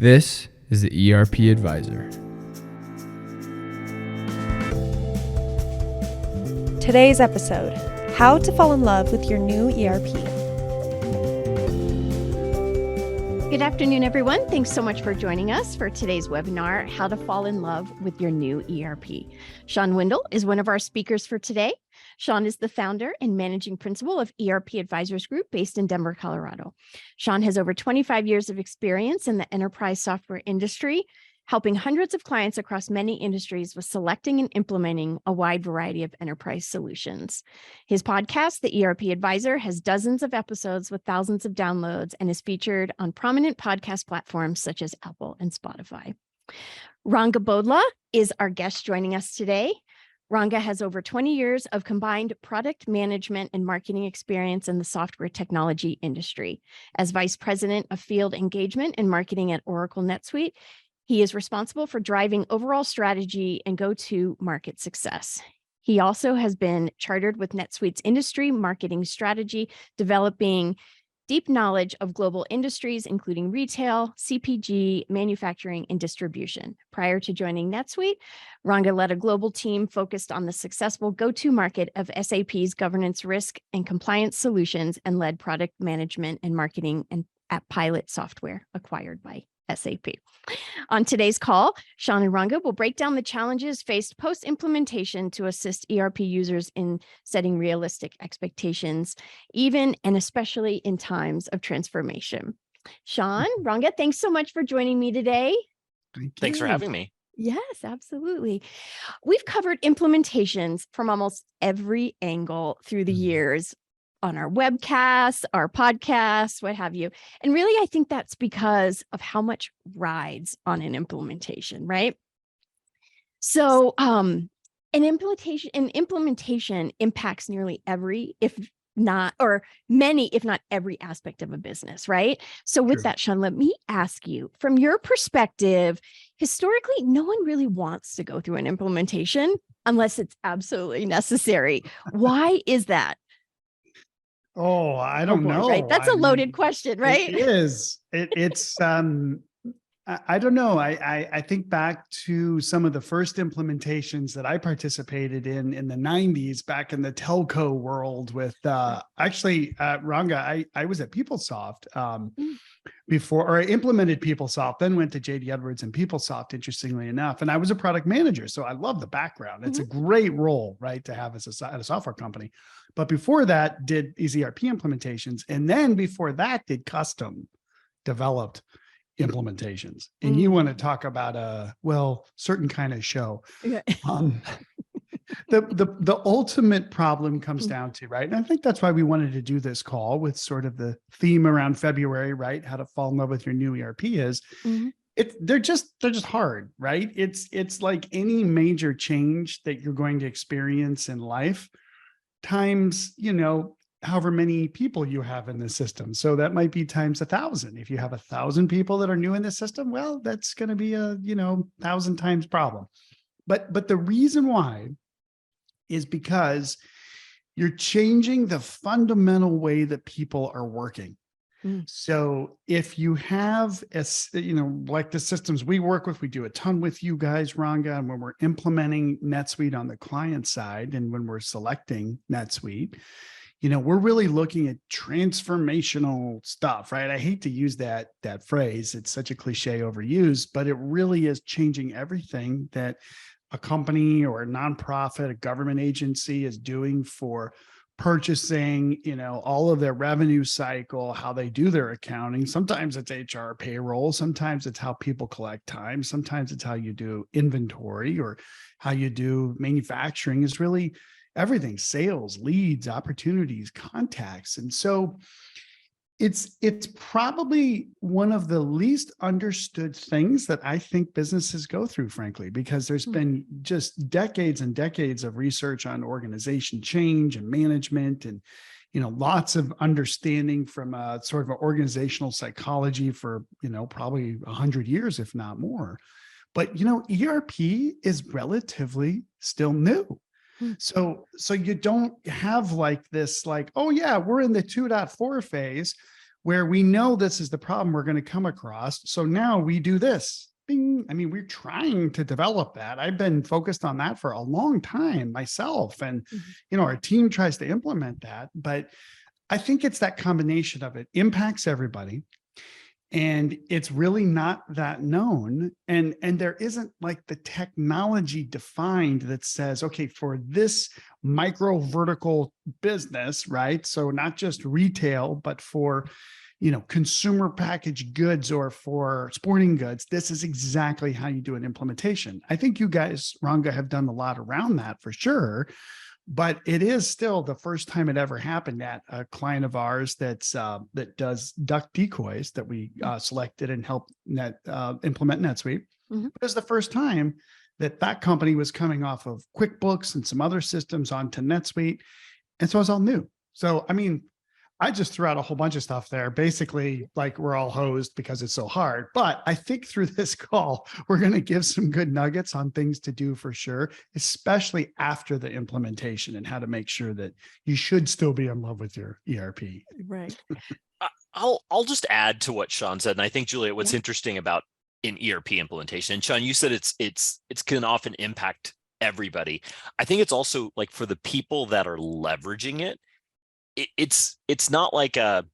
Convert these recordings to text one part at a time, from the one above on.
This is the ERP Advisor. Today's episode, How to Fall in Love with Your New ERP. Good afternoon, everyone. Thanks so much for joining us for today's webinar, How to Fall in Love with Your New ERP. Shawn Windle is one of our speakers for today. Shawn is the founder and managing principal of ERP Advisors Group based in Denver, Colorado. Shawn has over 25 years of experience in the enterprise software industry, helping hundreds of clients across many industries with selecting and implementing a wide variety of enterprise solutions. His podcast, the ERP Advisor, has dozens of episodes with thousands of downloads and is featured on prominent podcast platforms such as Apple and Spotify. Ranga Bodla is our guest joining us today. Ranga has over 20 years of combined product management and marketing experience in the software technology industry. As Vice President of Field Engagement and Marketing at Oracle NetSuite, he is responsible for driving overall strategy and go-to-market success. He also has been chartered with NetSuite's industry marketing strategy, developing deep knowledge of global industries, including retail, CPG, manufacturing, and distribution. Prior to joining NetSuite, Ranga led a global team focused on the successful go-to-market of SAP's governance, risk, and compliance solutions, and led product management and marketing and at Pilot Software, acquired by SAP. On today's call, Shawn and Ranga will break down the challenges faced post-implementation to assist ERP users in setting realistic expectations, even and especially in times of transformation. Shawn, Ranga, thanks so much for joining me today. Thanks for having me. Yes, absolutely. We've covered implementations from almost every angle through the years on our webcasts, our podcasts, what have you. And really, I think that's because of how much rides on an implementation, right? So an implementation impacts nearly every, if not, or many, if not every aspect of a business, right? So with that, Shawn, let me ask you, from your perspective, historically, no one really wants to go through an implementation unless it's absolutely necessary. Why is that? Oh, I don't know. Right? That's a loaded question, right? It is. It's I don't know. I think back to some of the first implementations that I participated in the 90s, back in the telco world with Ranga, I was at PeopleSoft before, or I implemented PeopleSoft, then went to JD Edwards and PeopleSoft, interestingly enough. And I was a product manager. So I love the background. It's a great role, right, to have as at a software company. But before that, did these ERP implementations. And then before that, did custom developed implementations. And you want to talk about a certain kind of show. Yeah. The ultimate problem comes down to, right? And I think that's why we wanted to do this call with sort of the theme around February, right? How to fall in love with your new ERP is they're just hard, right? It's like any major change that you're going to experience in life times, however many people you have in the system. So that might be times 1,000. If you have 1,000 people that are new in the system, well, that's going to be a, 1,000 times problem. But the reason why is because you're changing the fundamental way that people are working. So if you have, like the systems we work with, we do a ton with you guys, Ranga, and when we're implementing NetSuite on the client side, and when we're selecting NetSuite, we're really looking at transformational stuff, right? I hate to use that phrase. It's such a cliche overused, but it really is changing everything that a company or a nonprofit, a government agency is doing for purchasing, all of their revenue cycle, how they do their accounting. Sometimes it's HR payroll. Sometimes it's how people collect time. Sometimes it's how you do inventory or how you do manufacturing. Is really everything: sales, leads, opportunities, contacts. And so it's probably one of the least understood things that I think businesses go through, frankly, because there's been just decades and decades of research on organization change and management, and lots of understanding from a sort of an organizational psychology for probably 100 years, if not more. But ERP is relatively still new. So you don't have like this, oh yeah, we're in the 2.4 phase. where we know this is the problem we're going to come across. So now we do this. Bing. I mean, we're trying to develop that. I've been focused on that for a long time myself. And, our team tries to implement that. But I think it's that combination of it impacts everybody. And it's really not that known. And there isn't like the technology defined that says, okay, for this micro vertical business, right? So not just retail, but for, consumer packaged goods or for sporting goods, this is exactly how you do an implementation. I think you guys, Ranga, have done a lot around that for sure. But it is still the first time it ever happened at a client of ours that does duck decoys that we selected and helped implement NetSuite. It was the first time that company was coming off of QuickBooks and some other systems onto NetSuite. And so it was all new. So, I mean, I just threw out a whole bunch of stuff there, basically like we're all hosed because it's so hard. But I think through this call, we're going to give some good nuggets on things to do for sure, especially after the implementation and how to make sure that you should still be in love with your ERP. Right. I'll just add to what Shawn said. And I think, Julia, what's interesting about an ERP implementation, and Shawn, you said it's can often impact everybody. I think it's also like for the people that are leveraging it, it's not like a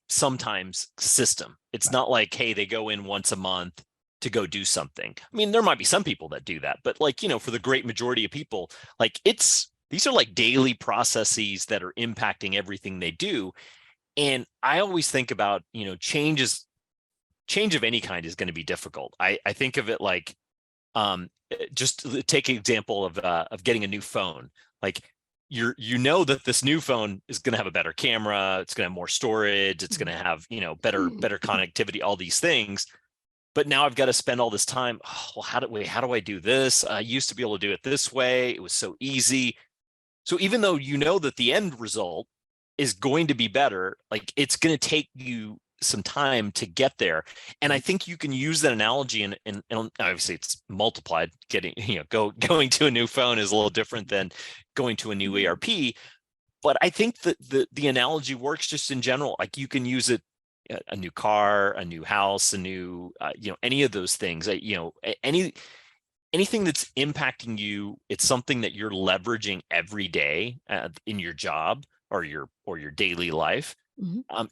sometimes system. It's not like, hey, they go in once a month to go do something. I mean, there might be some people that do that, but like, for the great majority of people, like these are like daily processes that are impacting everything they do. And I always think about, change of any kind is going to be difficult. I think of it like, just take an example of getting a new phone. Like, that this new phone is going to have a better camera, it's going to have more storage, it's going to have, better connectivity, all these things. But now I've got to spend all this time. Oh, well, how do I do this? I used to be able to do it this way. It was so easy. So even though that the end result is going to be better, like it's going to take you some time to get there. And I think you can use that analogy and obviously it's multiplied. Going to a new phone is a little different than going to a new ERP. But I think that the analogy works just in general. Like you can use it, a new car, a new house, a new, any of those things, anything that's impacting you. It's something that you're leveraging every day in your job or your daily life.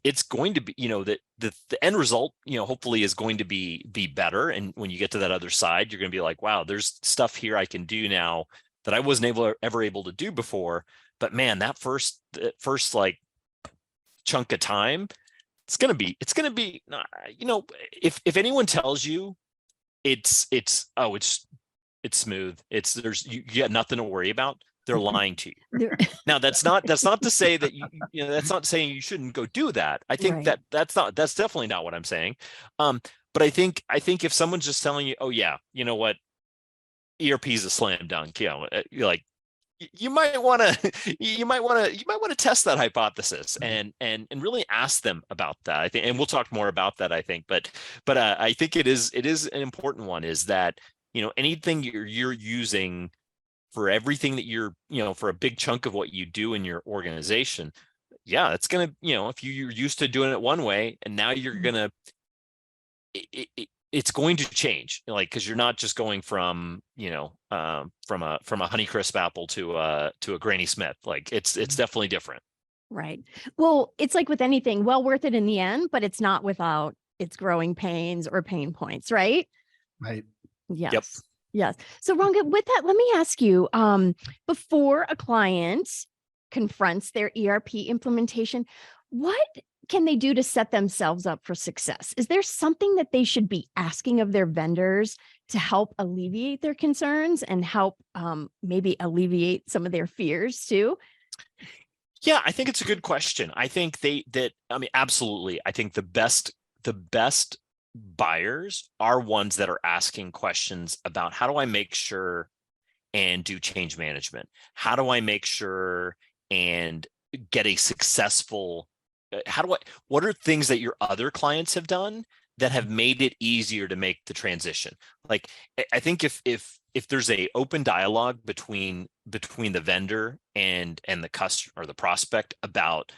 It's going to be, the end result, hopefully is going to be better. And when you get to that other side, you're going to be like, wow, there's stuff here I can do now that I wasn't ever able to do before. But man, that first like chunk of time, it's going to be, if anyone tells you it's smooth, you got nothing to worry about, they're lying to you. Now, that's not to say that that's not saying you shouldn't go do that. I think that's definitely not what I'm saying. But I think if someone's just telling you, oh yeah, you know what, ERP is a slam dunk, you're like, you might want to test that hypothesis and really ask them about that. I think, and we'll talk more about that, I think, but I think it is an important one, is that, anything you're using for everything that you're, for a big chunk of what you do in your organization. Yeah, it's going to, if you're used to doing it one way and now you're going to, it's going to change, like, cause you're not just going from, from a Honeycrisp apple to a Granny Smith. Like it's definitely different. Right. Well, it's like with anything, well worth it in the end, but it's not without its growing pains or pain points, right? Right. Yes. Yep. Yes. So Ranga, with that, let me ask you, before a client confronts their ERP implementation, what can they do to set themselves up for success? Is there something that they should be asking of their vendors to help alleviate their concerns and help maybe alleviate some of their fears too? Yeah, I think it's a good question. I think absolutely. I think the best buyers are ones that are asking questions about, how do I make sure and do change management? How do I make sure and get a successful, what are things that your other clients have done that have made it easier to make the transition? Like, I think if there's a open dialogue between the vendor and the customer or the prospect about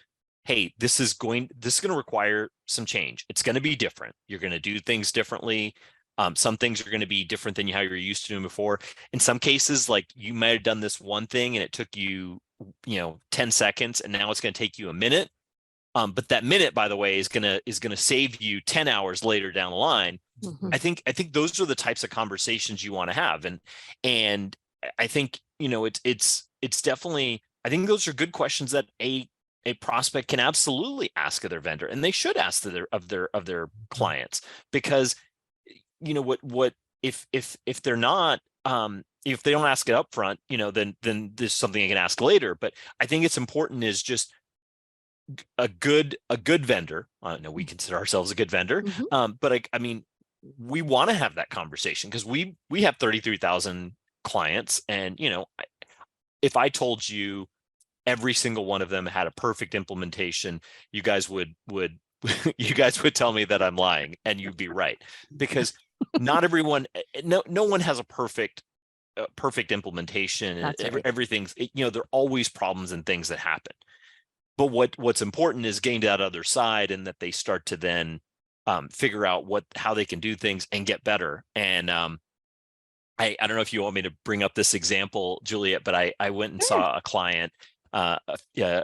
hey, this is going to require some change. It's going to be different. You're going to do things differently. Some things are going to be different than how you're used to doing before. In some cases, like you might have done this one thing and it took you, 10 seconds, and now it's going to take you a minute. But that minute, by the way, is gonna save you 10 hours later down the line. Mhm. I think those are the types of conversations you want to have, and I think it's definitely, I think those are good questions that a prospect can absolutely ask of their vendor, and they should ask of their clients, because what if they're not, if they don't ask it up front, then there's something you can ask later. But I think it's important is just a good vendor. I know we consider ourselves a good vendor, Mhm. but I mean, we want to have that conversation because we have 33,000 clients, and if I told you every single one of them had a perfect implementation, you guys would you guys would tell me that I'm lying, and you'd be right, because not everyone, no one has a perfect implementation. That's right. Everything's, there are always problems and things that happen. But what's important is getting to that other side, and that they start to then figure out how they can do things and get better. And I don't know if you want me to bring up this example, Juliet, but I went and Sure. saw a client a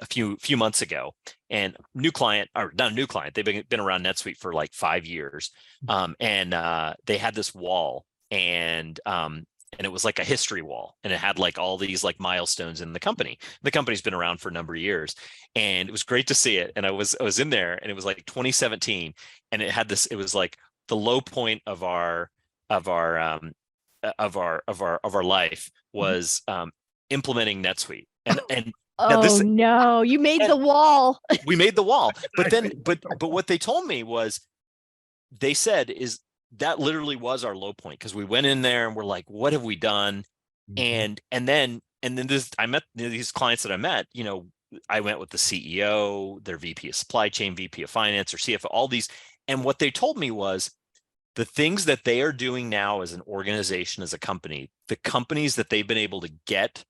few months ago, and new client, or not a new client. They've been around NetSuite for like 5 years, and they had this wall, and it was like a history wall, and it had like all these like milestones in the company. The company's been around for a number of years, and it was great to see it. And I was in there, and it was like 2017, and it had this. It was like the low point of our life was implementing NetSuite, and now Oh no, you made and the wall. we made the wall. But then, but what they told me was, they said is that literally was our low point, because we went in there and we're like, what have we done? And then this, I met these clients that I met, I went with the CEO, their VP of supply chain, VP of finance, or CFO, all these. And what they told me was, the things that they are doing now as an organization, as a company, the companies that they've been able to get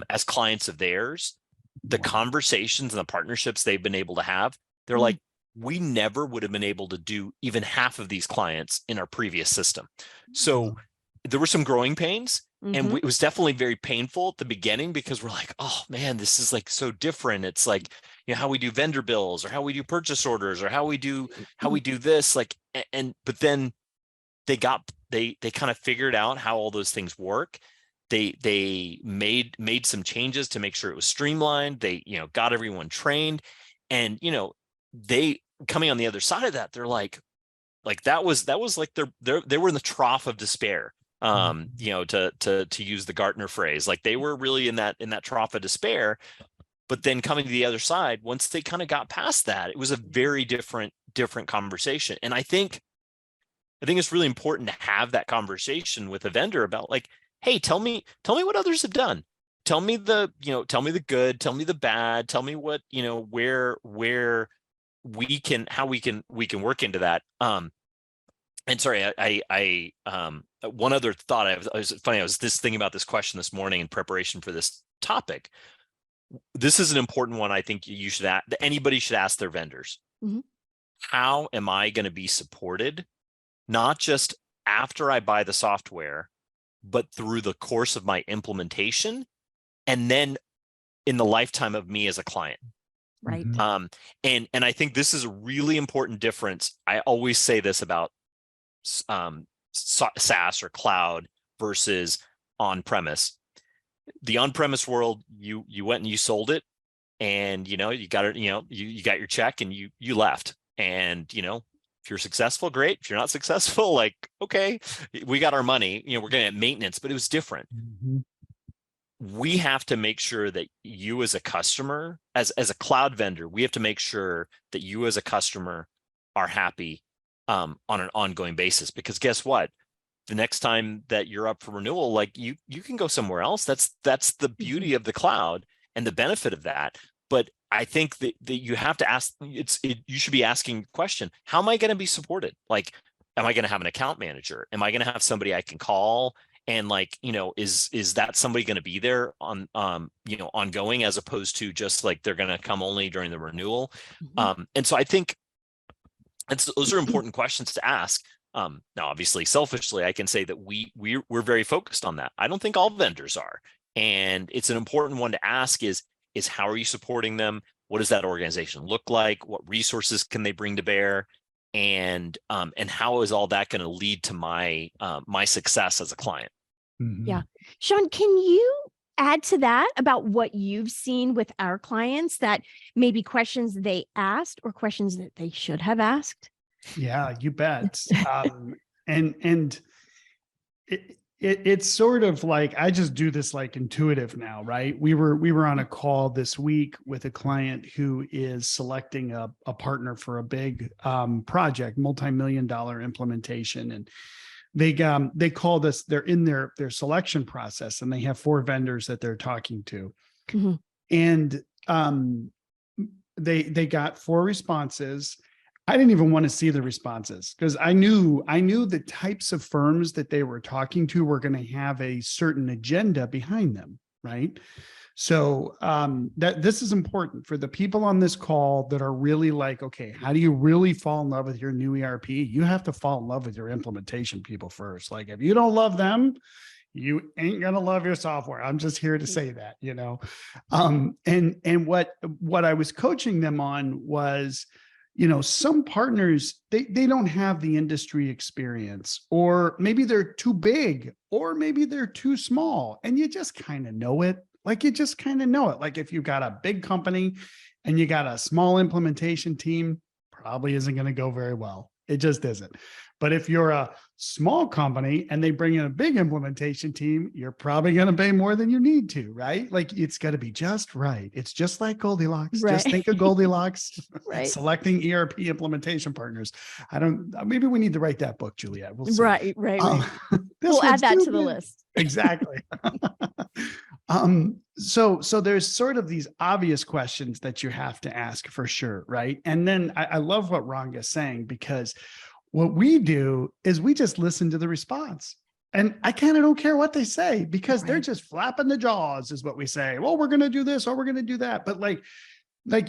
as clients of theirs, the conversations and the partnerships they've been able to have, they're like, we never would have been able to do even half of these clients in our previous system. So there were some growing pains, and it was definitely very painful at the beginning, because we're like, oh man, this is like so different. It's like, how we do vendor bills, or how we do purchase orders, or how we do this, like, but then they kind of figured out how all those things work. They made some changes to make sure it was streamlined. They, got everyone trained, and, they, coming on the other side of that, they're like that was like they were in the trough of despair, to use the Gartner phrase. Like, they were really in that trough of despair. But then coming to the other side, once they kind of got past that, it was a very different conversation. And I think it's really important to have that conversation with a vendor about, like, hey, tell me what others have done. Tell me the good, tell me the bad, tell me what, where how we can work into that. And sorry, I one other thought, I was thinking about this question this morning in preparation for this topic. This is an important one. I think anybody should ask their vendors. How am I going to be supported? Not just after I buy the software, but through the course of my implementation, and then in the lifetime of me as a client. Right. And I think this is a really important difference. I always say this about SaaS or cloud versus on-premise. The on-premise world, you went and you sold it, and you got it, you got your check, and you left. And if you're successful, great. If you're not successful, like, okay, we got our money, we're going to have maintenance. But it was different. We have to make sure that you as a customer, as a cloud vendor, we have to make sure that you as a customer are happy on an ongoing basis. Because guess what? The next time that you're up for renewal, like, you can go somewhere else. That's the beauty of the cloud and the benefit of that. But I think that you have to ask, you should be asking the question, how am I going to be supported? Like, am I going to have an account manager? Am I going to have somebody I can call And like, is that somebody going to be there on, ongoing, as opposed to just like they're going to come only during the renewal? And so I think those are important questions to ask. Now, obviously, selfishly, I can say that we're very focused on that. I don't think all vendors are, and it's an important one to ask: is how are you supporting them? What does that organization look like? What resources can they bring to bear? And how is all that going to lead to my success as a client? Yeah. Shawn, can you add to that about what you've seen with our clients, that maybe questions they asked or questions that they should have asked? Yeah, you bet. And it's sort of like, I just do this like intuitive now, right? We were on a call this week with a client who is selecting a partner for a big project, multi-million-dollar implementation. And they called us, they're in their selection process, and they have 4 vendors that they're talking to. And they got 4 responses. I didn't even want to see the responses, because I knew the types of firms that they were talking to were going to have a certain agenda behind them, right? So that this is important for the people on this call that are really like, okay, how do you really fall in love with your new ERP? You have to fall in love with your implementation people first. Like, if you don't love them, you ain't gonna love your software. I'm just here to say that, and what I was coaching them on was, some partners, they don't have the industry experience, or maybe they're too big, or maybe they're too small, and you just kind of know it. Like, you just kind of know it. Like, if you've got a big company and you got a small implementation team, probably isn't going to go very well. It just isn't. But if you're a small company and they bring in a big implementation team, you're probably going to pay more than you need to, right? Like, it's got to be just right. It's just like Goldilocks. Right. Just think of Goldilocks. Right. Selecting ERP implementation partners. Maybe we need to write that book, Juliet. We'll see. Right. We'll add that to the list. Exactly. So there's sort of these obvious questions that you have to ask for sure, right? And then I love what Ranga is saying, because what we do is we just listen to the response. And I kind of don't care what they say, because they're just flapping the jaws, is what we say. Well, we're going to do this, or we're going to do that. But like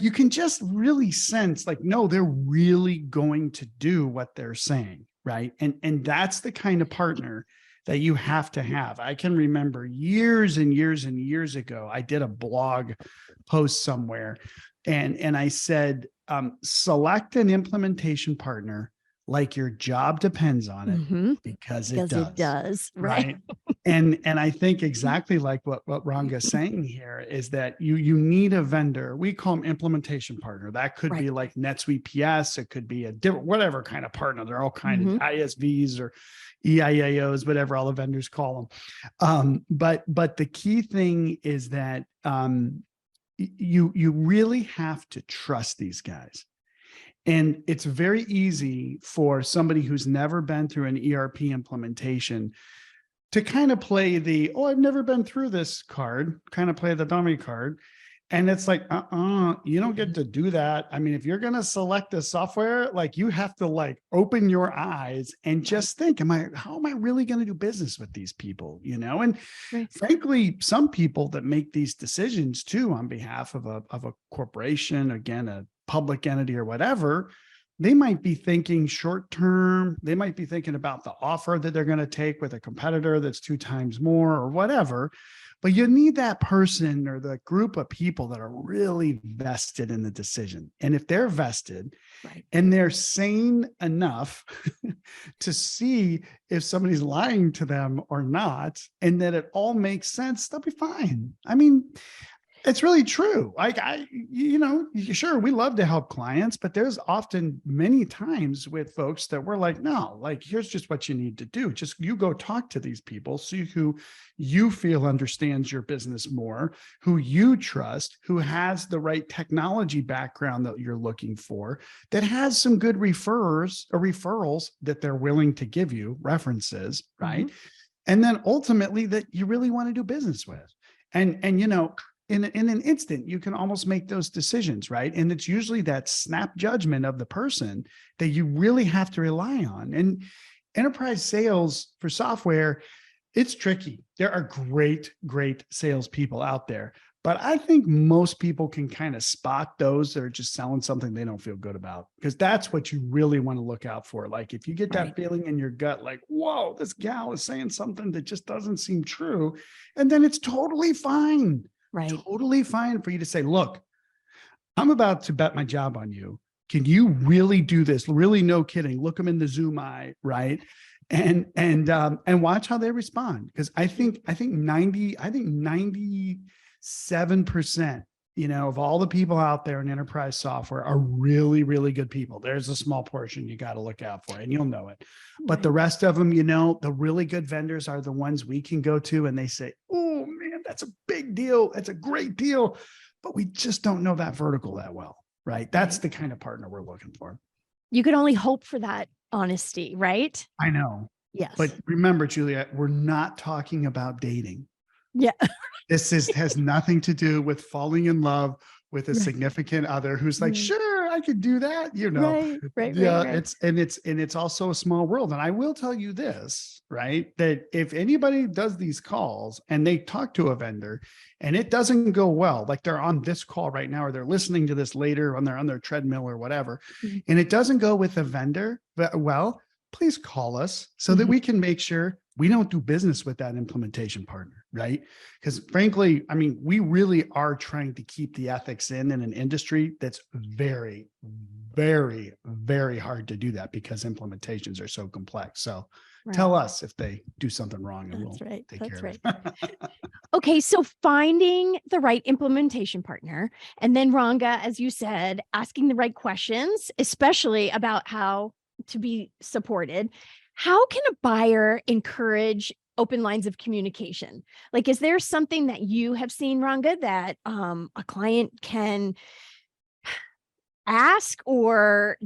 you can just really sense, like, no, they're really going to do what they're saying, right? And that's the kind of partner that you have to have. I can remember years and years and years ago, I did a blog post somewhere, and I said, select an implementation partner like your job depends on it, because it does. Right. And I think exactly like what Ranga is saying here is that you need a vendor. We call them implementation partner. That could be like NetSuite PS. It could be a different, whatever kind of partner. They're all kind of ISVs or EIAOs, whatever all the vendors call them. But the key thing is that you really have to trust these guys. And it's very easy for somebody who's never been through an ERP implementation to kind of play the, oh, I've never been through this card, kind of play the dummy card. And it's like, you don't get to do that. I mean, if you're going to select a software, like, you have to like open your eyes and just think, how am I really going to do business with these people? And frankly, some people that make these decisions too, on behalf of a corporation, again, a public entity or whatever, they might be thinking short term. They might be thinking about the offer that they're going to take with a competitor that's 2 times more or whatever. But you need that person or the group of people that are really vested in the decision. And if they're vested and they're sane enough to see if somebody's lying to them or not, and that it all makes sense, they'll be fine. I mean, it's really true. Like, sure, we love to help clients, but there's often many times with folks that we're like, no, like, here's just what you need to do. Just you go talk to these people, see who you feel understands your business more, who you trust, who has the right technology background that you're looking for, that has some good referrals that they're willing to give you, references, right? And then ultimately that you really want to do business with. And in an instant, you can almost make those decisions, right? And it's usually that snap judgment of the person that you really have to rely on. And enterprise sales for software, It's tricky. There are great salespeople out there, but I think most people can kind of spot those that are just selling something they don't feel good about, because that's what you really want to look out for. Like if you get that Right. feeling in your gut, like, whoa, this gal is saying something that just doesn't seem true. And then it's totally fine. Right. Totally fine for you to say, look, I'm about to bet my job on you. Can you really do this? Really, no kidding. Look them in the Zoom eye, right? And watch how they respond. Because I think 97%, of all the people out there in enterprise software are really, really good people. There's a small portion you got to look out for, and you'll know it. But the rest of them, the really good vendors are the ones we can go to and they say, oh man, that's a big deal. That's a great deal. But we just don't know that vertical that well, right? That's the kind of partner we're looking for. You can only hope for that honesty, right? I know. Yes. But remember, Juliet, we're not talking about dating. Yeah. This has nothing to do with falling in love with a significant other who's like, sure, I could do that. Right. It's also a small world. And I will tell you this, right? That if anybody does these calls and they talk to a vendor and it doesn't go well, like they're on this call right now, or they're listening to this later on their treadmill or whatever, and it doesn't go with the vendor well, please call us so that we can make sure we don't do business with that implementation partner, right? Because frankly, I mean, we really are trying to keep the ethics in an industry that's very, very, very hard to do that because implementations are so complex. So tell us if they do something wrong and we'll take care of it. Okay, so finding the right implementation partner, and then Ranga, as you said, asking the right questions, especially about how to be supported. How can a buyer encourage open lines of communication? Like, is there something that you have seen, Ranga, that a client can ask or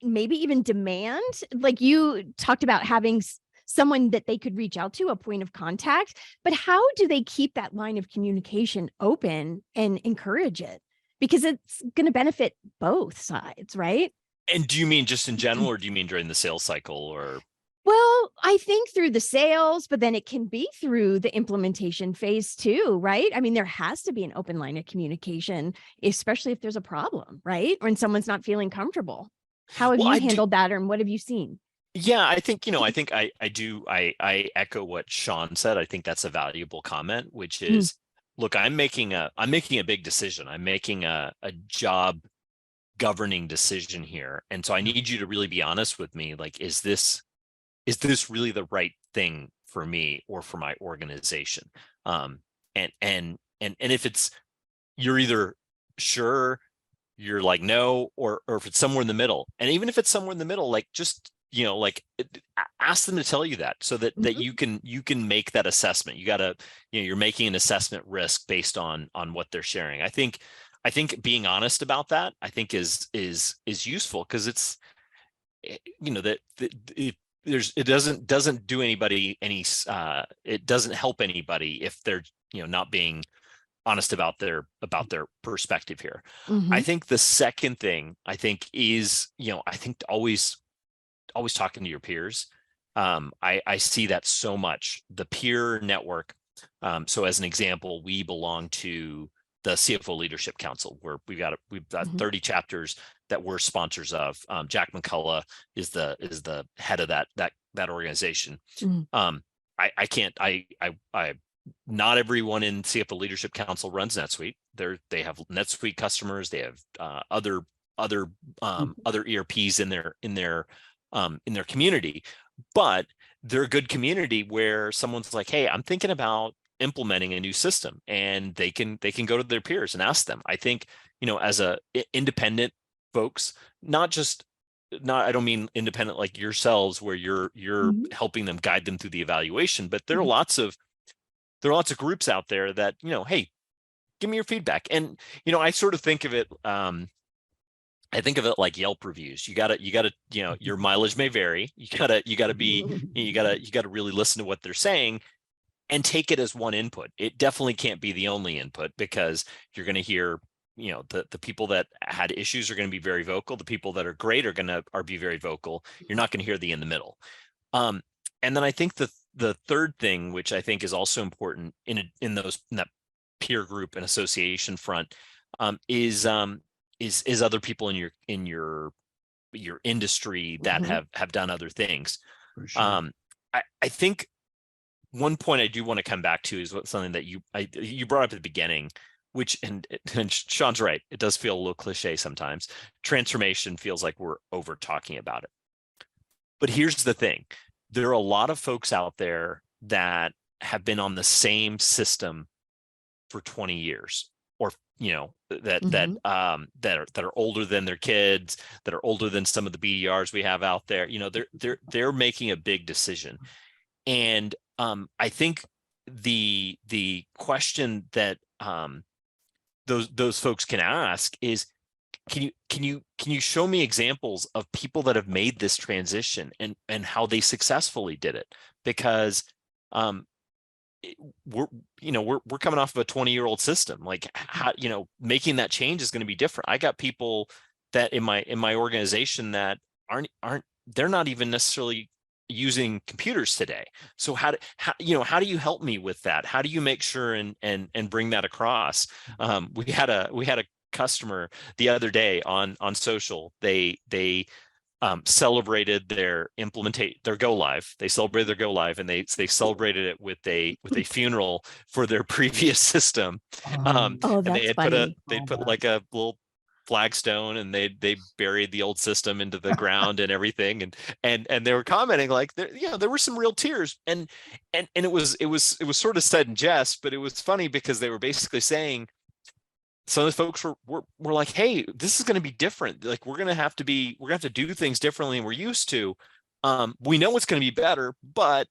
maybe even demand? Like you talked about having someone that they could reach out to, a point of contact, but how do they keep that line of communication open and encourage it? Because it's going to benefit both sides, right? And do you mean just in general, or do you mean during the sales cycle, or? Well, I think through the sales, but then it can be through the implementation phase too, right? I mean, there has to be an open line of communication, especially if there's a problem, right? When someone's not feeling comfortable. How have you handled that, or what have you seen? Yeah, I think, I echo what Shawn said. I think that's a valuable comment, which is, look, I'm making a big decision. I'm making a job governing decision here. And so I need you to really be honest with me. Like, is this really the right thing for me or for my organization? And if it's, you're either sure, you're like, no, or if it's somewhere in the middle. And even if it's somewhere in the middle, like, just, ask them to tell you that, so that you can make that assessment. You gotta, you're making an assessment risk based on what they're sharing. I think being honest about that, I think is useful, because it's, it doesn't do anybody any, it doesn't help anybody if they're, not being honest about their perspective here. I think the second thing is, I think always talking to your peers. I see that so much, the peer network. So as an example, we belong to the CFO Leadership Council, where we've got 30 chapters that we're sponsors of. Jack McCullough is the head of that organization. Not everyone in CFO Leadership Council runs NetSuite. They have NetSuite customers. They have other ERPs in their community, but they're a good community where someone's like, hey, I'm thinking about implementing a new system, and they can go to their peers and ask them. I think, as a independent folks, I don't mean independent like yourselves, where you're helping them, guide them through the evaluation, but there are lots of groups out there that, hey, give me your feedback. And, I sort of think of it, I think of it like Yelp reviews. You gotta, your mileage may vary. You gotta really listen to what they're saying and take it as one input. It definitely can't be the only input, because you're going to hear, the people that had issues are going to be very vocal. The people that are great are be very vocal. You're not going to hear the in the middle. And then I think the the third thing, which I think is also important in that peer group and association front, is other people in your industry that have done other things. For sure. I think one point I do want to come back to is something that you brought up at the beginning, which and Shawn's right. It does feel a little cliche sometimes. Transformation feels like we're over talking about it. But here's the thing. There are a lot of folks out there that have been on the same system for 20 years, or that are older than their kids, that are older than some of the BDRs we have out there. They're making a big decision. And I think the question that those folks can ask is, can you show me examples of people that have made this transition and how they successfully did it? Because we're coming off of a 20-year-old system. Like, how, making that change is going to be different. I got people that in my organization that they're not even necessarily using computers today. So how do you help me with that? How do you make sure and bring that across? We had a customer the other day on social. They celebrated their go live. They celebrated their go live, and they celebrated it with a funeral for their previous system. Oh, and that's they had funny. put like a little flagstone, and they buried the old system into the ground and everything, and they were commenting like there were some real tears, and it was sort of said in jest, but it was funny because they were basically saying, some of the folks were like, hey, this is going to be different. Like, we're going to have to do things differently than we're used to. We know it's going to be better, but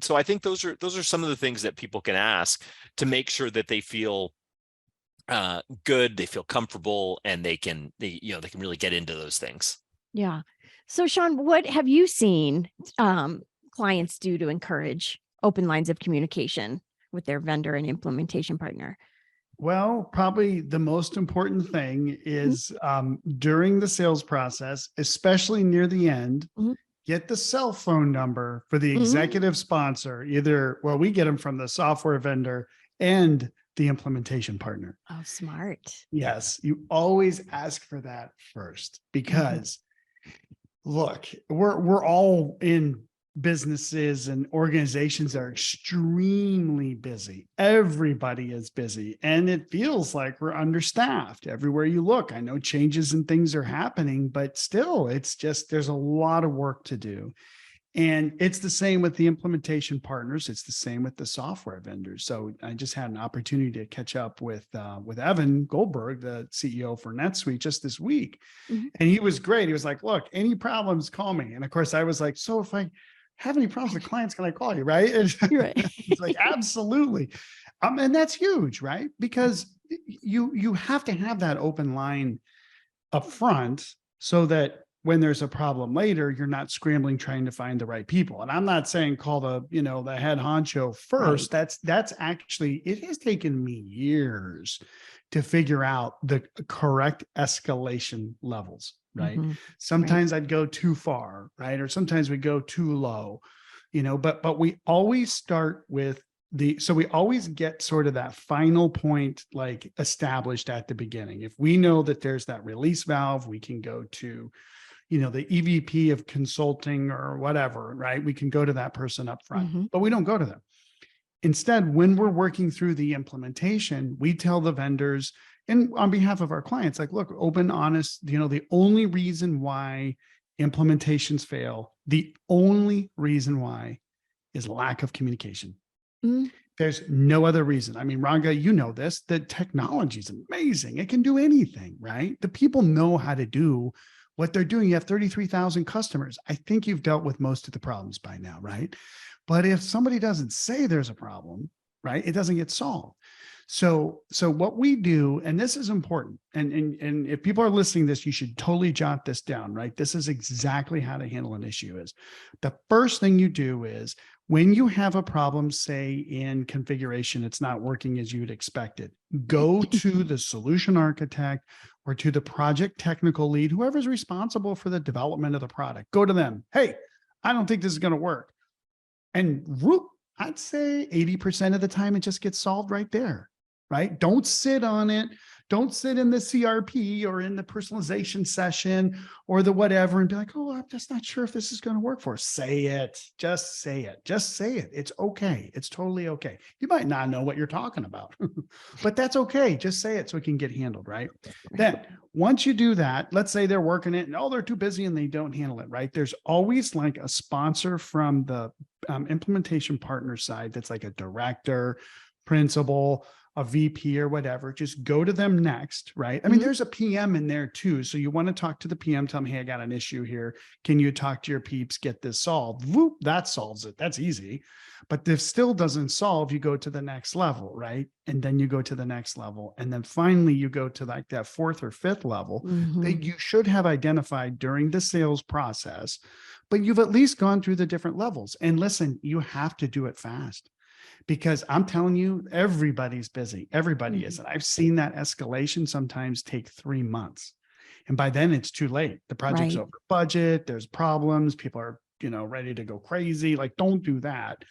so I think those are some of the things that people can ask to make sure that they feel good, they feel comfortable, and they can really get into those things. Yeah. So Shawn, what have you seen clients do to encourage open lines of communication with their vendor and implementation partner? Well, probably the most important thing is during the sales process, especially near the end, get the cell phone number for the executive sponsor. We get them from the software vendor and the implementation partner. Oh, smart. Yes, you always ask for that first, because look, we're all in businesses and organizations that are extremely busy. Everybody is busy, and it feels like we're understaffed everywhere you look. I know changes and things are happening, but still, it's just, there's a lot of work to do. And it's the same with the implementation partners. It's the same with the software vendors. So I just had an opportunity to catch up with Evan Goldberg, the CEO for NetSuite, just this week. And he was great. He was like, look, any problems, call me. And of course I was like, so if I have any problems with clients, can I call you? Right. And he's like, absolutely. And that's huge, right? Because you have to have that open line up front, so that when there's a problem later, you're not scrambling trying to find the right people. And I'm not saying call the head honcho first. Right. That's actually, it has taken me years to figure out the correct escalation levels, right? Sometimes I'd go too far, right? Or sometimes we go too low, but we always start with so we always get sort of that final point, like, established at the beginning. If we know that there's that release valve, we can go to the EVP of consulting or whatever, right? We can go to that person up front, but we don't go to them. Instead, when we're working through the implementation, we tell the vendors, and on behalf of our clients, like, look, open, honest, the only reason why implementations fail, the only reason why, is lack of communication. There's no other reason. I mean, Ranga, you know this, the technology is amazing. It can do anything, right? The people know how to do what they're doing. You have 33,000 customers. I think you've dealt with most of the problems by now, right? But if somebody doesn't say there's a problem, right, it doesn't get solved. So what we do, and this is important, and if people are listening to this, you should totally jot this down, right? This is exactly how to handle an issue. Is the first thing you do is, when you have a problem, say in configuration, it's not working as you'd expected, go to the solution architect or to the project technical lead, whoever's responsible for the development of the product. Go to them. Hey, I don't think this is going to work. And I'd say 80% of the time it just gets solved right there, right? Don't sit on it. Don't sit in the CRP or in the personalization session or the whatever and be like, oh, I'm just not sure if this is going to work for us. Say it. Just say it. Just say it. It's okay. It's totally okay. You might not know what you're talking about, but that's okay. Just say it so it can get handled, right? Then once you do that, let's say they're working it and they're too busy and they don't handle it, right? There's always like a sponsor from the implementation partner side that's like a director, principal, a VP or whatever. Just go to them next, right? I mean, there's a PM in there too. So you want to talk to the PM, tell them, hey, I got an issue here. Can you talk to your peeps, get this solved? Whoop, that solves it. That's easy. But if still doesn't solve, you go to the next level, right? And then you go to the next level. And then finally you go to like that fourth or fifth level that you should have identified during the sales process, but you've at least gone through the different levels. And listen, you have to do it fast. Because I'm telling you, everybody's busy. Everybody is. And I've seen that escalation sometimes take 3 months. And by then it's too late. The project's over budget. There's problems. People are, ready to go crazy. Like, don't do that.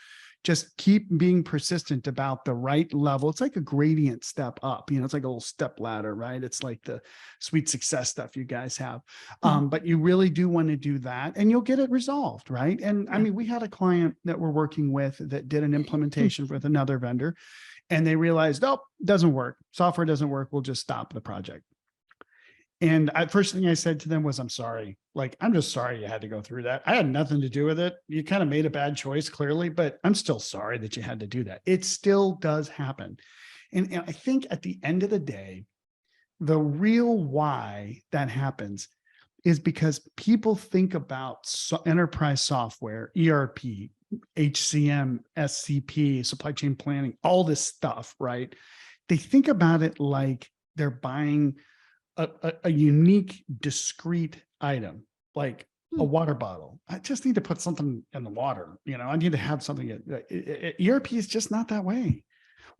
Just keep being persistent about the right level. It's like a gradient step up, it's like a little step ladder, right? It's like the sweet success stuff you guys have. But you really do want to do that and you'll get it resolved, right? And I mean, we had a client that we're working with that did an implementation with another vendor and they realized, oh, doesn't work. Software doesn't work. We'll just stop the project. And first thing I said to them was, I'm sorry. Like, I'm just sorry you had to go through that. I had nothing to do with it. You kind of made a bad choice, clearly, but I'm still sorry that you had to do that. It still does happen. And I think at the end of the day, the real why that happens is because people think about enterprise software, ERP, HCM, SCP, supply chain planning, all this stuff, right? They think about it like they're buying a unique, discrete item, like a water bottle. I just need to put something in the water. I need to have something. ERP is just not that way.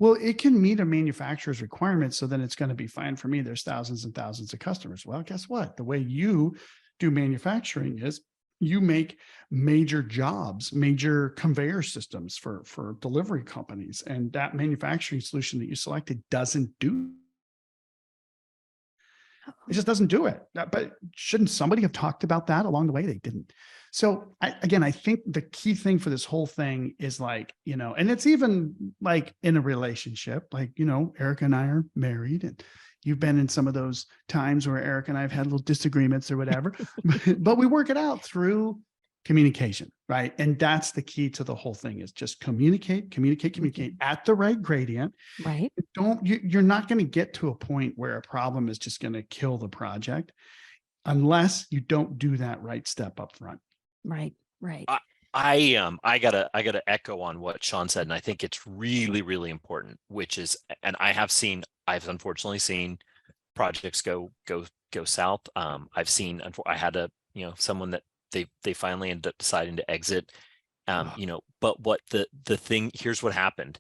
Well, it can meet a manufacturer's requirements, so then it's going to be fine for me. There's thousands and thousands of customers. Well, guess what? The way you do manufacturing is you make major jobs, major conveyor systems for delivery companies. And that manufacturing solution that you selected doesn't do. It just doesn't do it. But shouldn't somebody have talked about that along the way? They didn't. So I think the key thing for this whole thing is like, and it's even like in a relationship, like, Erica and I are married and you've been in some of those times where Erica and I have had little disagreements or whatever, but we work it out through communication, right? And that's the key to the whole thing is just communicate at the right gradient. Right. You're not going to get to a point where a problem is just going to kill the project unless you don't do that right step up front. Right. I gotta echo on what Shawn said, and I think it's really, really important, which is, and I've unfortunately seen projects go south. I had someone that they finally ended up deciding to exit. But what the thing, here's what happened.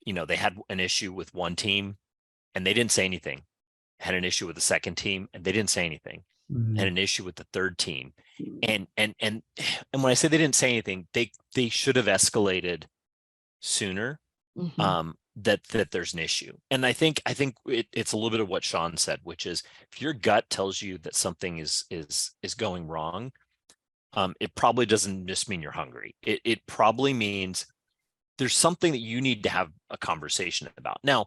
They had an issue with one team and they didn't say anything. Had an issue with the second team and they didn't say anything. Had an issue with the third team. And when I say they didn't say anything, they should have escalated sooner. That there's an issue. And I think it's a little bit of what Shawn said, which is if your gut tells you that something is going wrong, it probably doesn't just mean you're hungry. It probably means there's something that you need to have a conversation about. Now,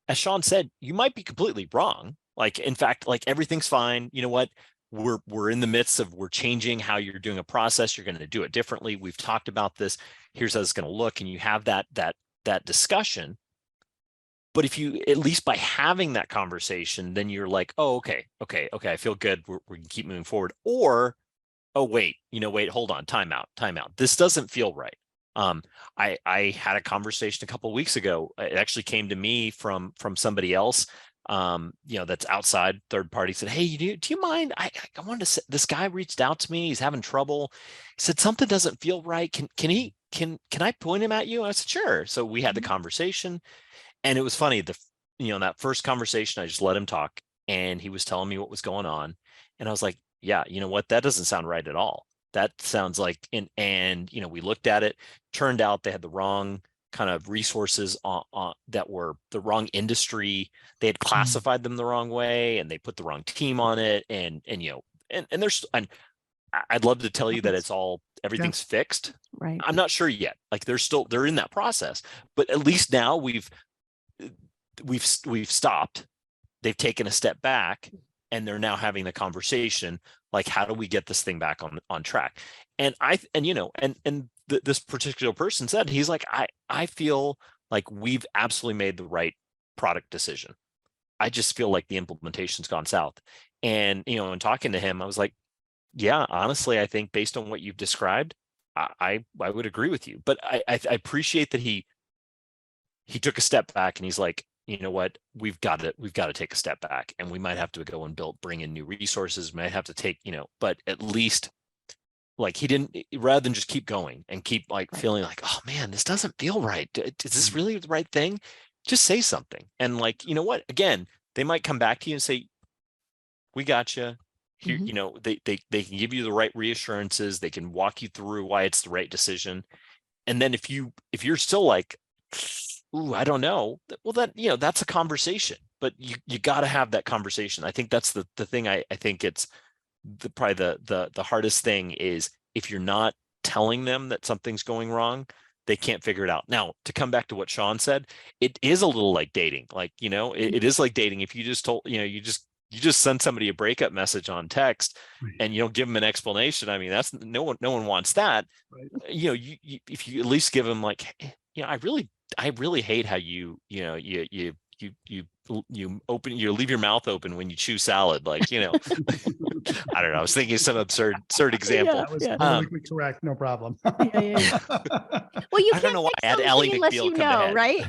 as Shawn said, you might be completely wrong. Like, in fact, like everything's fine. You know what? We're in the midst of, we're changing how you're doing a process. You're going to do it differently. We've talked about this. Here's how it's going to look. And you have that discussion. But if you, at least by having that conversation, then you're like, oh, okay. I feel good. We can keep moving forward. Or, oh, wait, hold on, time out. This doesn't feel right. I had a conversation a couple of weeks ago. It actually came to me from somebody else, that's outside, third party, said, hey, do you mind? I wanted to say, this guy reached out to me. He's having trouble. He said, something doesn't feel right. Can I point him at you? I said, sure. So we had the conversation, and it was funny. That first conversation, I just let him talk, and he was telling me what was going on. And I was like, yeah, you know what? That doesn't sound right at all. that sounds like, and we looked at it, turned out they had the wrong kind of resources on that were the wrong industry. They had classified them the wrong way, and they put the wrong team on it. And there's, and I'd love to tell you that everything's fixed. Right. I'm not sure yet. Like they're in that process, but at least now we've stopped. They've taken a step back, and they're now having the conversation, like, how do we get this thing back on track? And this particular person said, he's like, I feel like we've absolutely made the right product decision. I just feel like the implementation's gone south. And, in talking to him, I was like, yeah, honestly, I think based on what you've described, I would agree with you. But I appreciate that he took a step back, and he's like, you know what, we've got to take a step back, and we might have to go and bring in new resources. We might have to take, but at least, like, he didn't, rather than just keep going and keep feeling like, oh man, this doesn't feel right. Is this really the right thing? Just say something. And like, you know what, again, they might come back to you and say, we got you. Here, they can give you the right reassurances. They can walk you through why it's the right decision. And then if you're still like, ooh, I don't know, well, that, that's a conversation, but you got to have that conversation. I think that's the thing. I think it's probably the hardest thing is if you're not telling them that something's going wrong, they can't figure it out. Now, to come back to what Shawn said, it is a little like dating. Like, it is like dating. If you just told, you just send somebody a breakup message on text, and you don't give them an explanation. I mean, that's no one wants that. Right. If you at least give them like, I really hate how you leave your mouth open when you chew salad. Like, I don't know. I was thinking some absurd example. That was politically correct. No problem. Yeah. Well, you can't fix something unless you know, right?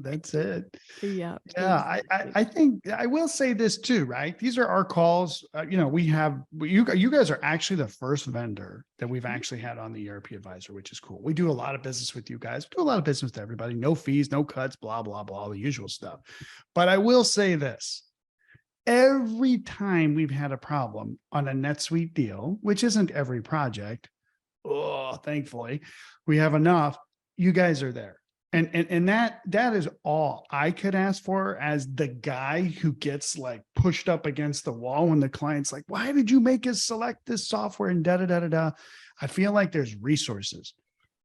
That's it. Yeah. Yeah. I think I will say this too, right? These are our calls. You guys are actually the first vendor that we've actually had on the ERP Advisor, which is cool. We do a lot of business with you guys. We do a lot of business with everybody. No fees, no cuts, blah, blah, blah, all the usual stuff. But I will say this. Every time we've had a problem on a NetSuite deal, which isn't every project, thankfully, we have enough, you guys are there. And that is all I could ask for as the guy who gets like pushed up against the wall when the client's like, why did you make us select this software and da-da-da-da-da? I feel like there's resources.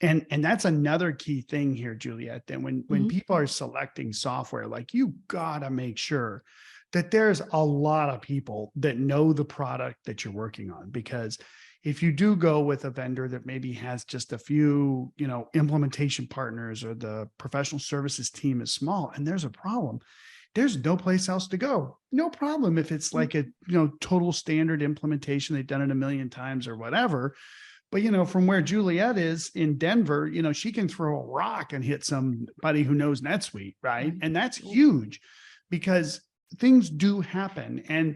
And that's another key thing here, Juliet, that when people are selecting software, like, you gotta make sure that there's a lot of people that know the product that you're working on. Because if you do go with a vendor that maybe has just a few, implementation partners, or the professional services team is small and there's a problem, there's no place else to go. No problem if it's like a, total standard implementation. They've done it a million times or whatever. But, from where Juliet is in Denver, she can throw a rock and hit somebody who knows NetSuite, right? And that's huge, because things do happen. And,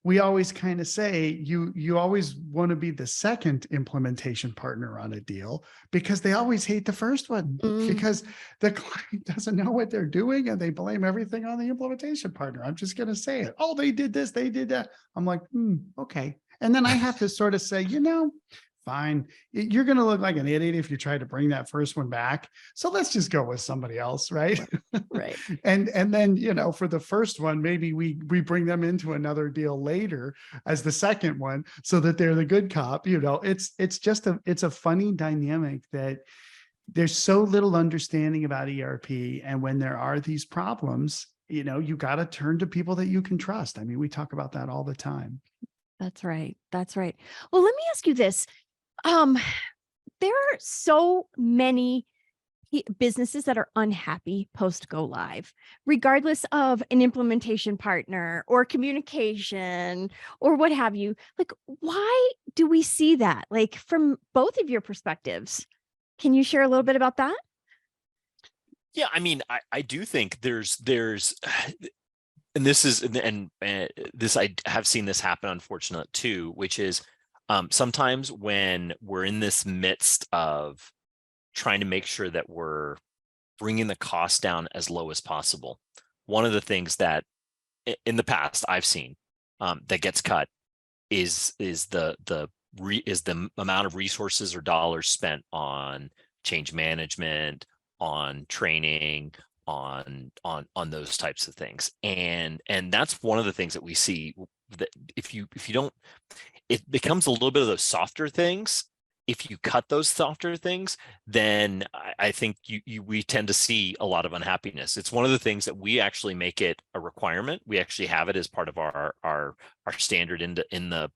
we always kind of say you always want to be the second implementation partner on a deal, because they always hate the first one because the client doesn't know what they're doing and they blame everything on the implementation partner. I'm just going to say it. Oh, they did this, they did that. I'm like, okay. And then I have to sort of say, fine, you're going to look like an idiot if you try to bring that first one back. So let's just go with somebody else, right? Right. and then, for the first one, maybe we bring them into another deal later as the second one, so that they're the good cop. It's just it's a funny dynamic that there's so little understanding about ERP. And when there are these problems, you got to turn to people that you can trust. I mean, we talk about that all the time. That's right. That's right. Well, let me ask you this. There are so many businesses that are unhappy post go live, regardless of an implementation partner or communication or what have you. Like, why do we see that? Like, from both of your perspectives, can you share a little bit about that? Yeah, I mean, I do think there's and this is, and this, I have seen this happen, unfortunately, too, which is sometimes when we're in this midst of trying to make sure that we're bringing the cost down as low as possible, one of the things that in the past I've seen that gets cut is the amount of resources or dollars spent on change management, on training, on those types of things. And that's one of the things that we see, that if you don't, it becomes a little bit of those softer things. If you cut those softer things, then I think we tend to see a lot of unhappiness. It's one of the things that we actually make it a requirement. We actually have it as part of our standard in the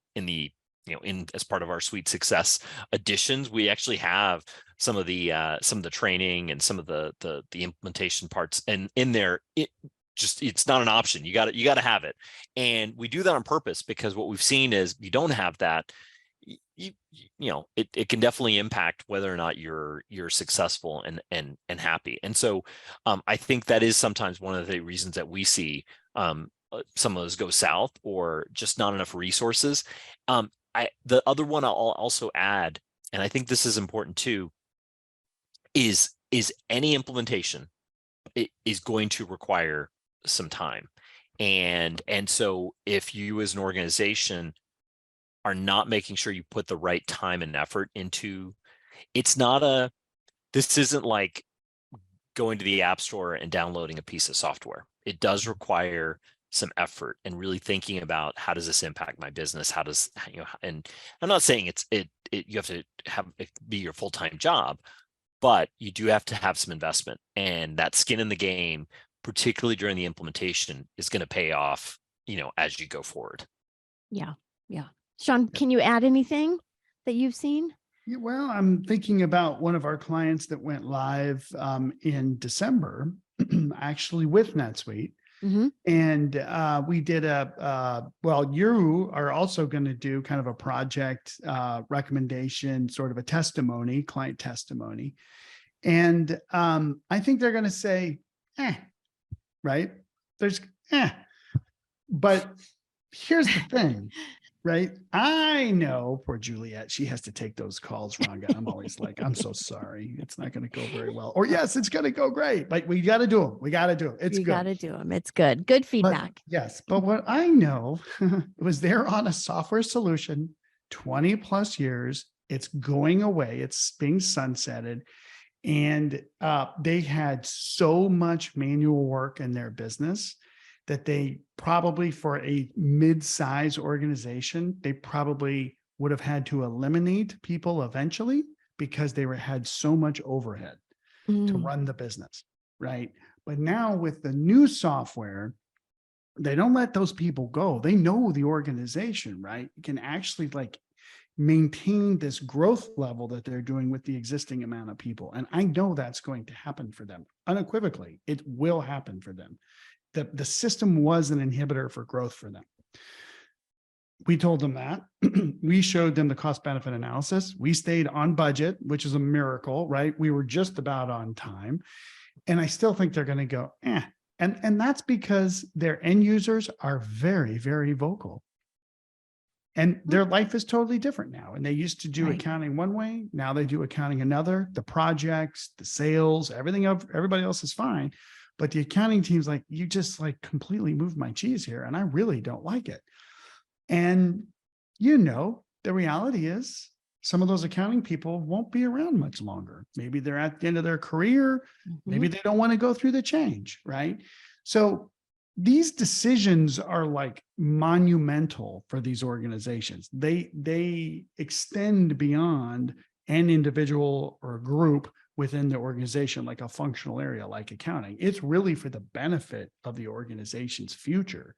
as part of our Suite Success editions. We actually have some of the training and some of the implementation parts, and in there it's not an option. You got to have it, and we do that on purpose, because what we've seen is you don't have that, it can definitely impact whether or not you're successful and happy. And so I think that is sometimes one of the reasons that we see some of those go south, or just not enough resources. The other one I'll also add, and I think this is important too, is any implementation is going to require some time. And so if you as an organization are not making sure you put the right time and effort into, this isn't like going to the App Store and downloading a piece of software. It does require some effort and really thinking about, how does this impact my business? How does, and I'm not saying you have to have it be your full-time job, but you do have to have some investment, and that skin in the game, particularly during the implementation, is going to pay off, as you go forward. Yeah. Shawn, can you add anything that you've seen? Yeah, well, I'm thinking about one of our clients that went live in December, actually with NetSuite. Mm-hmm. And we did you are also going to do kind of a project recommendation, sort of a testimony, client testimony. And I think they're going to say, right? There's, but here's the thing. Right. I know poor Juliet, she has to take those calls, Ranga. I'm always like, I'm so sorry. It's not going to go very well. Or yes, it's going to go great. Like, we got to do them. We got to do it. It's good. You got to do them. It's good. Good feedback. But, yes. But what I know was they're on a software solution, 20 plus years. It's going away. It's being sunsetted. And they had so much manual work in their business that they probably, for a mid-size organization, they probably would have had to eliminate people eventually, because they had so much overhead to run the business, right? But now with the new software, they don't let those people go. They know the organization, right? You can actually maintain this growth level that they're doing with the existing amount of people. And I know that's going to happen for them. Unequivocally, it will happen for them. The system was an inhibitor for growth for them. We told them that. We showed them the cost benefit analysis. We stayed on budget, which is a miracle, right? We were just about on time. And I still think they're going to go, And that's because their end users are very, very vocal. And their life is totally different now. And they used to do accounting one way. Now they do accounting another. The projects, the sales, everybody else is fine. But the accounting team's like, you just completely moved my cheese here, and I really don't like it. And the reality is some of those accounting people won't be around much longer. Maybe they're at the end of their career. Mm-hmm. Maybe they don't want to go through the change, right? So these decisions are monumental for these organizations. They extend beyond an individual or a group within the organization, like a functional area like accounting. It's really for the benefit of the organization's future.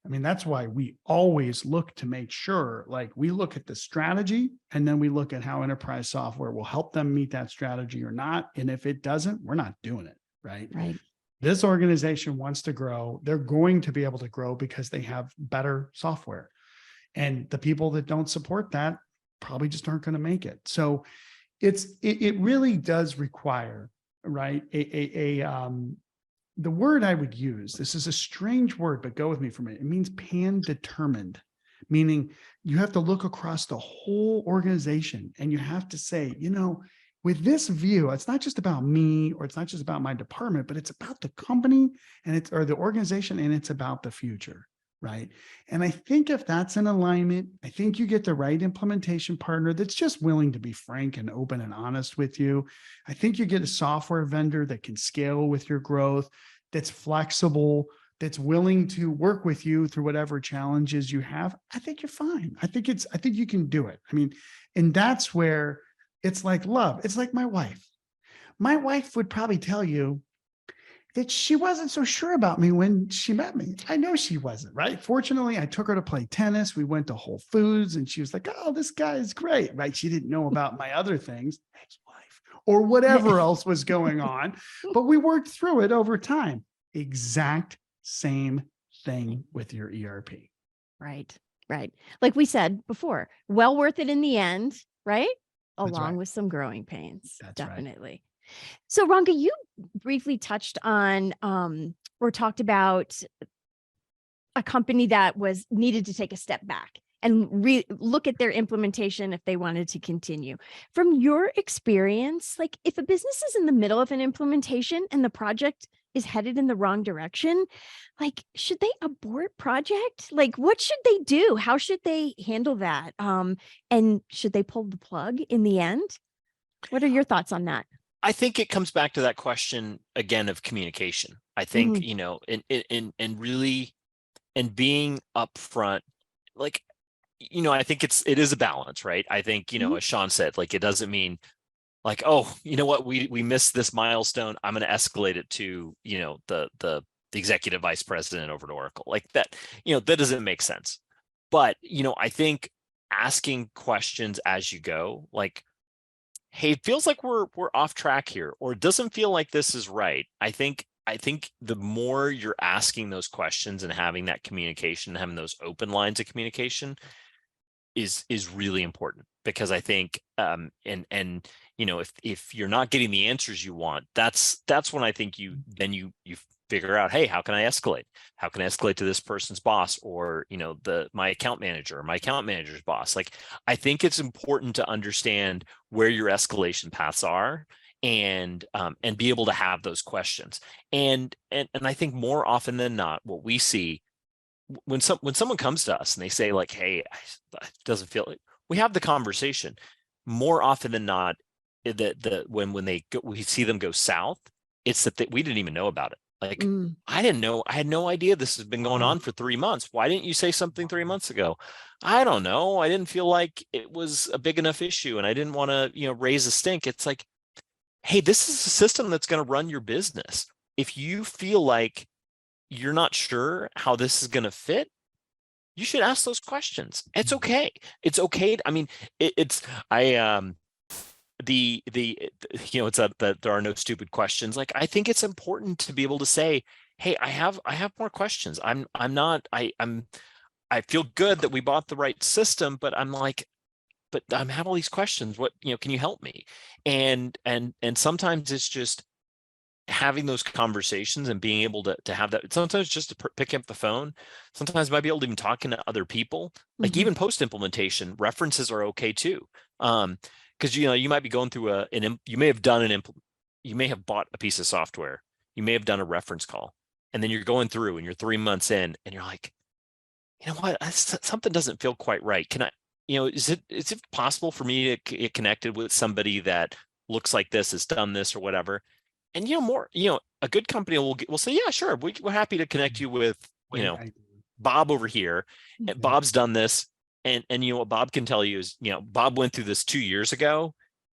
I mean, that's why we always look to make sure, we look at the strategy, and then we look at how enterprise software will help them meet that strategy or not. And if it doesn't, we're not doing it, right? Right. This organization wants to grow. They're going to be able to grow because they have better software. And the people that don't support that probably just aren't going to make it. So it really does require, right, the word I would use, this is a strange word, but go with me for a minute. It means pan-determined, meaning you have to look across the whole organization, and you have to say, with this view, it's not just about me, or it's not just about my department, but it's about the company or the organization, and it's about the future, right? And I think if that's in alignment, I think you get the right implementation partner that's just willing to be frank and open and honest with you. I think you get a software vendor that can scale with your growth, that's flexible, that's willing to work with you through whatever challenges you have. I think you're fine. I think you can do it. I mean, and that's where it's like love. It's like my wife. My wife would probably tell you that she wasn't so sure about me when she met me. I know she wasn't, right? Fortunately, I took her to play tennis. We went to Whole Foods and she was like, oh, this guy is great, right? She didn't know about my other things, ex-wife, or whatever else was going on, but we worked through it over time. Exact same thing with your ERP. Right. Like we said before, well worth it in the end, right? Along with some growing pains. That's definitely. right. So Ranga, you briefly touched on or talked about a company that needed to take a step back and look at their implementation if they wanted to continue. From your experience, like if a business is in the middle of an implementation and the project is headed in the wrong direction, like should they abort project? Like what should they do? How should they handle that? And should they pull the plug in the end? What are your thoughts on that? I think it comes back to that question again of communication. I think, and really, and being upfront, like, I think it is a balance, right? I think, as Shawn said, like, it doesn't mean like, oh, you know what, we missed this milestone, I'm going to escalate it to, the executive vice president over to Oracle, like that, that doesn't make sense. But, I think asking questions as you go, like, hey, it feels like we're off track here, or it doesn't feel like this is right. I think the more you're asking those questions and having that communication, having those open lines of communication is really important, because I think if you're not getting the answers you want, that's when I think you figure out, hey, how can I escalate? How can I escalate to this person's boss, or my account manager, or my account manager's boss? Like, I think it's important to understand where your escalation paths are, and be able to have those questions. And I think more often than not, what we see when someone comes to us and they say like, hey, it doesn't feel like, we have the conversation. More often than not, when we see them go south, it's that we didn't even know about it. Like, I didn't know. I had no idea this has been going on for 3 months. Why didn't you say something 3 months ago? I don't know. I didn't feel like it was a big enough issue, and I didn't want to, raise a stink. It's like, hey, this is a system that's going to run your business. If you feel like you're not sure how this is going to fit, you should ask those questions. It's okay. It's okay. I mean, it's that there are no stupid questions. Like, I think it's important to be able to say, hey, I have more questions. I feel good that we bought the right system, but I'm having all these questions. What, can you help me? And sometimes it's just having those conversations and being able to have that. Sometimes just to pick up the phone. Sometimes you might be able to even talking to other people. Like, even post implementation, references are okay too. Because you might be going through you may have bought a piece of software, you may have done a reference call, and then you're going through and you're 3 months in and you're like, you know what, something doesn't feel quite right. Can I, is it possible for me to get connected with somebody that looks like this, has done this or whatever? And a good company will say, yeah, sure, we're happy to connect you with Bob over here. And Bob's done this. And what Bob can tell you is, Bob went through this 2 years ago.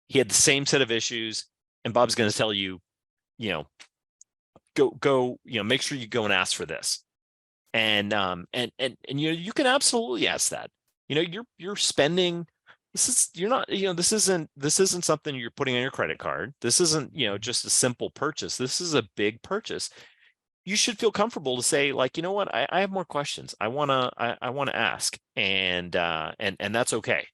He had the same set of issues, and Bob's going to tell you, go, make sure you go and ask for this. And you can absolutely ask that. You're spending. This isn't something you're putting on your credit card. This isn't, just a simple purchase. This is a big purchase. You should feel comfortable to say, like, you know what, I have more questions. I want to ask, and that's okay.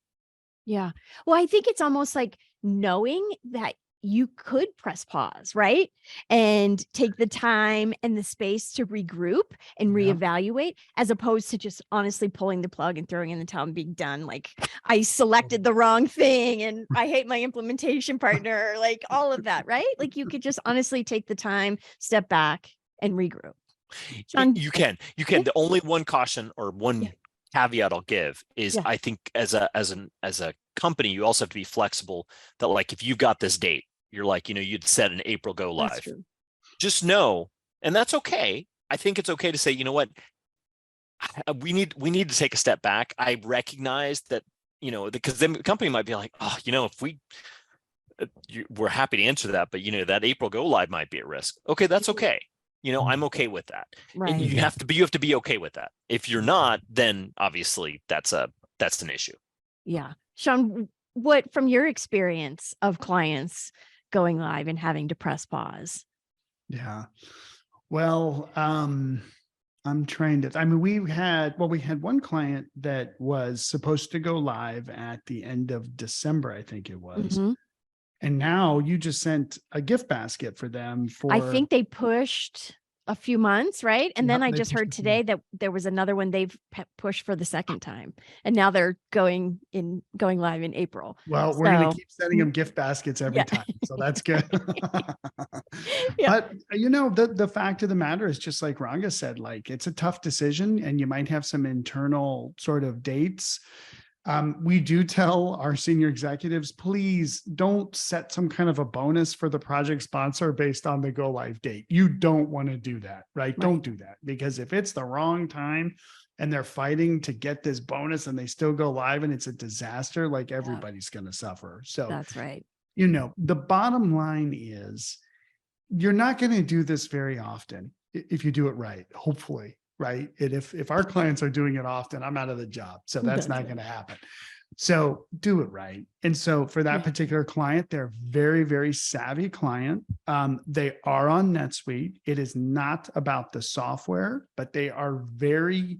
Yeah. Well, I think it's almost like knowing that you could press pause, right? And take the time and the space to regroup and reevaluate, as opposed to just honestly pulling the plug and throwing in the towel and being done. Like, I selected the wrong thing and I hate my implementation partner, like all of that, right? Like, you could just honestly take the time, step back and regroup. Shawn, You can. The only one caution or one Yeah. caveat I'll give is Yeah. I think as a company, you also have to be flexible that like if you've got this date, you're like, you'd set an April go that's live. true. Just know, and that's okay. I think it's okay to say, you know what, we need to take a step back. I recognize that, because then the company might be like, oh, if we're happy to answer that, but that April go live might be at risk. Okay, that's okay. I'm okay with that. Right. You have to be okay with that. If you're not, then obviously that's an issue. Yeah. Shawn, what from your experience of clients going live and having to press pause? Yeah. Well, I'm trying to, I mean, we had one client that was supposed to go live at the end of December, I think it was. Mhm. And now you just sent a gift basket for them for, I think they pushed a few months, right? And then Yeah, I they just pushed heard a few today that there was another one they've pushed for the second time, and now they're going live in April. well, we're going So, to keep sending them gift baskets every Yeah. time. So that's good. Yeah. But the fact of the matter is, just like Ranga said, like it's a tough decision and you might have some internal sort of dates. We do tell our senior executives, please don't set some kind of a bonus for the project sponsor based on the go live date. You don't want to do that, right? Don't do that, because if it's the wrong time and they're fighting to get this bonus and they still go live and it's a disaster, like everybody's going to suffer. So, That's right. the bottom line is you're not going to do this very often if you do it right, hopefully. Right. And if our clients are doing it often, I'm out of the job. So that's not going to happen. So do it right. And so for that particular client, they're very, very savvy client. They are on NetSuite. It is not about the software, but they are very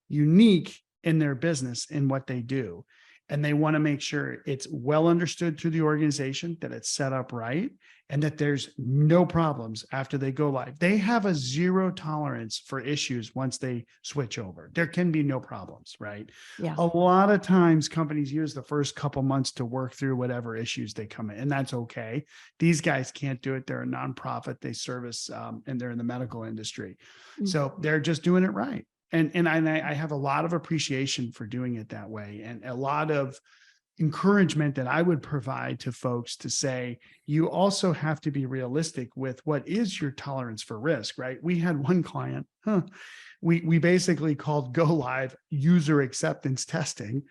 unique in their business in what they do. And they want to make sure it's well understood through the organization, that it's set up right, and that there's no problems after they go live. They have a zero tolerance for issues once they switch over. There can be no problems, right? Yeah. A lot of times companies use the first couple months to work through whatever issues they come in, and that's okay. These guys can't do it. They're a nonprofit. They service, and they're in the medical industry. So they're just doing it right. And I have a lot of appreciation for doing it that way, and a lot of encouragement that I would provide to folks to say, you also have to be realistic with what is your tolerance for risk, right? We had one client, we basically called go live user acceptance testing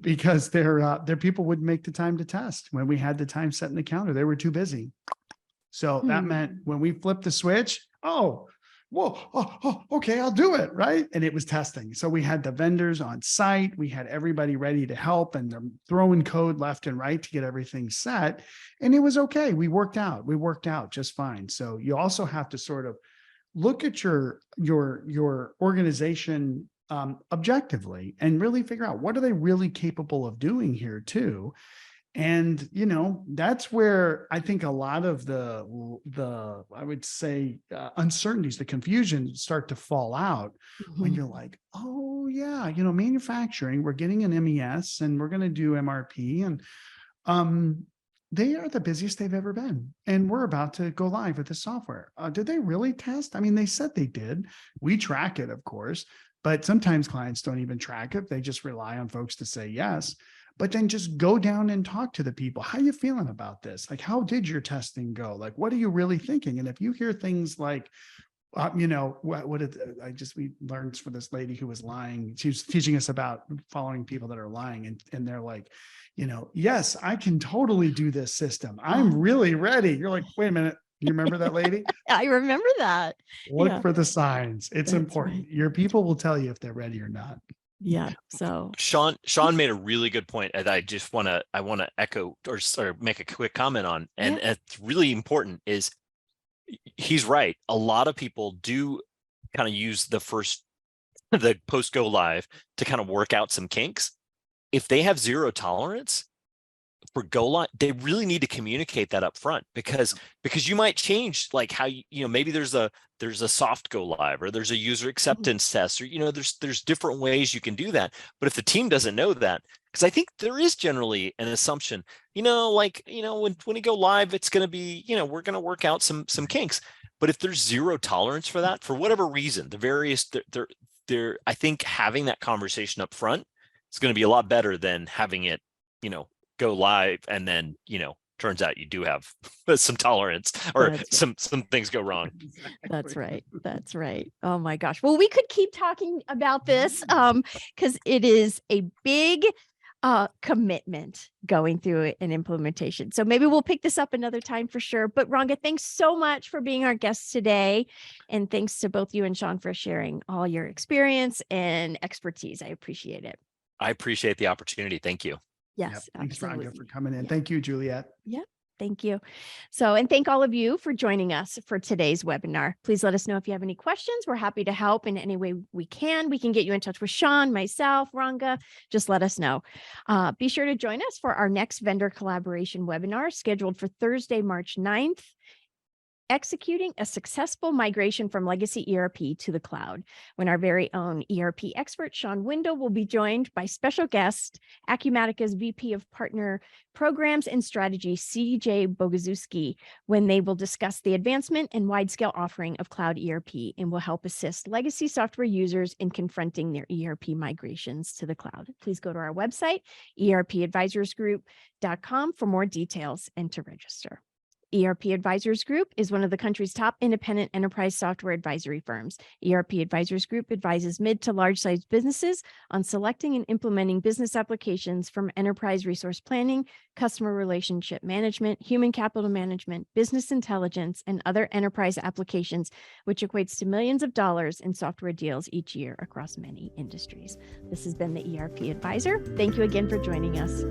because their people wouldn't make the time to test. When we had the time set in the calendar, they were too busy. So that meant when we flipped the switch, okay, I'll do it. Right. And it was testing. So we had the vendors on site. We had everybody ready to help, and they're throwing code left and right to get everything set. And it was okay. We worked out just fine. So you also have to sort of look at your organization objectively and really figure out what are they really capable of doing here too. And, that's where I think a lot of the I would say, uncertainties, the confusion start to fall out when you're like, oh yeah, manufacturing, we're getting an MES and we're going to do MRP, and they are the busiest they've ever been. And we're about to go live with the software. Did they really test? I mean, they said they did. We track it, of course, but sometimes clients don't even track it. They just rely on folks to say yes. But then just go down and talk to the people. How are you feeling about this? Like, how did your testing go? Like, what are you really thinking? And if you hear things like, we learned from this lady who was lying. She was teaching us about following people that are lying. And they're like, yes, I can totally do this system. I'm really ready. You're like, wait a minute. You remember that lady? I remember that. Look for the signs. It's That's important. right. Your people will tell you if they're ready or not. Yeah. So Shawn made a really good point that I want to echo or make a quick comment on, and it's really important. Is he's right. A lot of people do kind of use the post go live to kind of work out some kinks. If they have zero tolerance for go live, they really need to communicate that up front, because you might change like how maybe there's a soft go live, or there's a user acceptance test, or there's different ways you can do that. But if the team doesn't know that, because I think there is generally an assumption, when you go live, it's going to be, we're going to work out some kinks. But if there's zero tolerance for that, for whatever reason, the various, I think having that conversation up front is going to be a lot better than having it, go live and then, turns out you do have some tolerance or some things go wrong. That's right. That's right. Oh my gosh. Well, we could keep talking about this because it is a big commitment going through an implementation. So maybe we'll pick this up another time for sure. But Ranga, thanks so much for being our guest today. And thanks to both you and Shawn for sharing all your experience and expertise. I appreciate it. I appreciate the opportunity. Thank you. Yes. Yep. Thanks, absolutely. Ranga, for coming in. Yeah. Thank you, Juliet. Yep. Thank you. And thank all of you for joining us for today's webinar. Please let us know if you have any questions. We're happy to help in any way we can. We can get you in touch with Shawn, myself, Ranga. Just let us know. Be sure to join us for our next vendor collaboration webinar scheduled for Thursday, March 9th. Executing a successful migration from legacy ERP to the cloud, when our very own ERP expert, Shawn Windle, will be joined by special guest, Acumatica's VP of Partner Programs and Strategy, CJ Bogazuski, when they will discuss the advancement and wide-scale offering of cloud ERP and will help assist legacy software users in confronting their ERP migrations to the cloud. Please go to our website, erpadvisorsgroup.com, for more details and to register. ERP Advisors Group is one of the country's top independent enterprise software advisory firms. ERP Advisors Group advises mid to large-sized businesses on selecting and implementing business applications from enterprise resource planning, customer relationship management, human capital management, business intelligence, and other enterprise applications, which equates to millions of dollars in software deals each year across many industries. This has been the ERP Advisor. Thank you again for joining us.